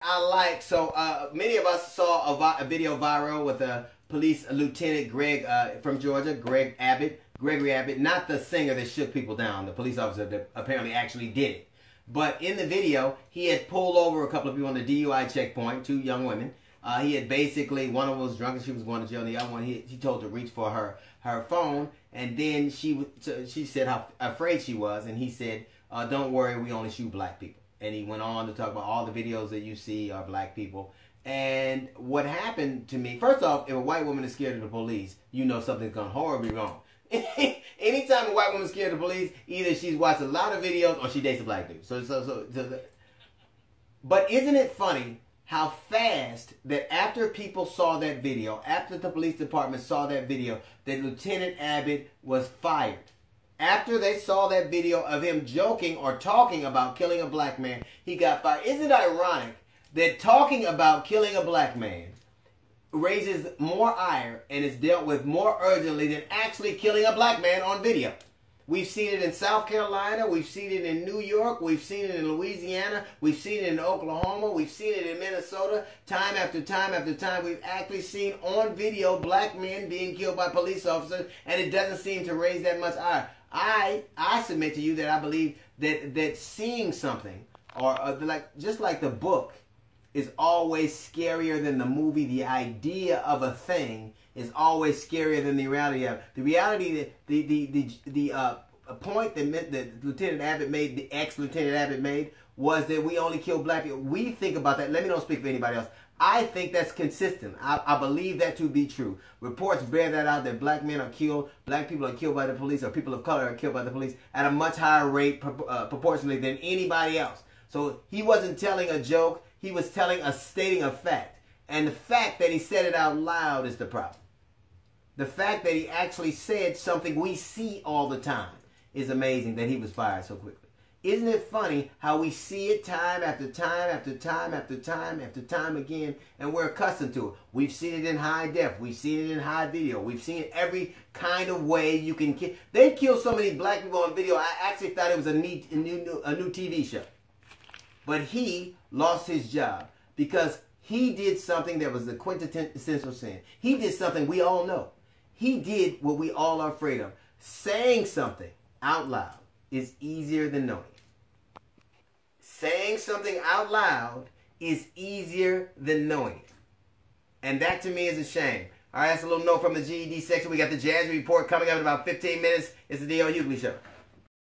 Many of us saw a video viral with a police lieutenant Greg from Georgia, Gregory Abbott, not the singer that shook people down, the police officer that apparently actually did it. But in the video, he had pulled over a couple of people on the DUI checkpoint, 2 young women. He had basically, one of them was drunk and she was going to jail, and the other one, he told her to reach for her phone, and then she said how afraid she was, and he said, don't worry, we only shoot black people. And he went on to talk about all the videos that you see are black people. And what happened to me, first off, if a white woman is scared of the police, you know something's gone horribly wrong. Anytime a white woman is scared of the police, either she's watched a lot of videos or she dates a black dude. But isn't it funny how fast that after people saw that video, after the police department saw that video, that Lieutenant Abbott was fired? After they saw that video of him joking or talking about killing a black man, he got fired. Isn't it ironic that talking about killing a black man raises more ire and is dealt with more urgently than actually killing a black man on video? We've seen it in South Carolina, we've seen it in New York, we've seen it in Louisiana, we've seen it in Oklahoma, we've seen it in Minnesota. Time after time after time, we've actually seen on video black men being killed by police officers, and it doesn't seem to raise that much ire. I submit to you that I believe that seeing something, or just like the book is always scarier than the movie, the idea of a thing is always scarier than the reality of it. The reality, the point that Lieutenant Abbott made, the ex-Lieutenant Abbott made, was that we only kill black people. We think about that. Let me not speak for anybody else. I think that's consistent. I believe that to be true. Reports bear that out, that black men are killed, black people are killed by the police, or people of color are killed by the police at a much higher rate proportionally than anybody else. So he wasn't telling a joke. He was stating a fact. And the fact that he said it out loud is the problem. The fact that he actually said something we see all the time is amazing, that he was fired so quickly. Isn't it funny how we see it time after time after time after time after time again, and we're accustomed to it? We've seen it in high def. We've seen it in high video. We've seen it every kind of way you can kill. They've killed so many black people on video, I actually thought it was a new TV show. But he lost his job because he did something that was the quintessential sin. He did something we all know. He did what we all are afraid of. Saying something out loud is easier than knowing it. Saying something out loud is easier than knowing it. And that to me is a shame. All right, that's a little note from the GED section. We got the Jazz Report coming up in about 15 minutes. It's the D.L. Hughley Show.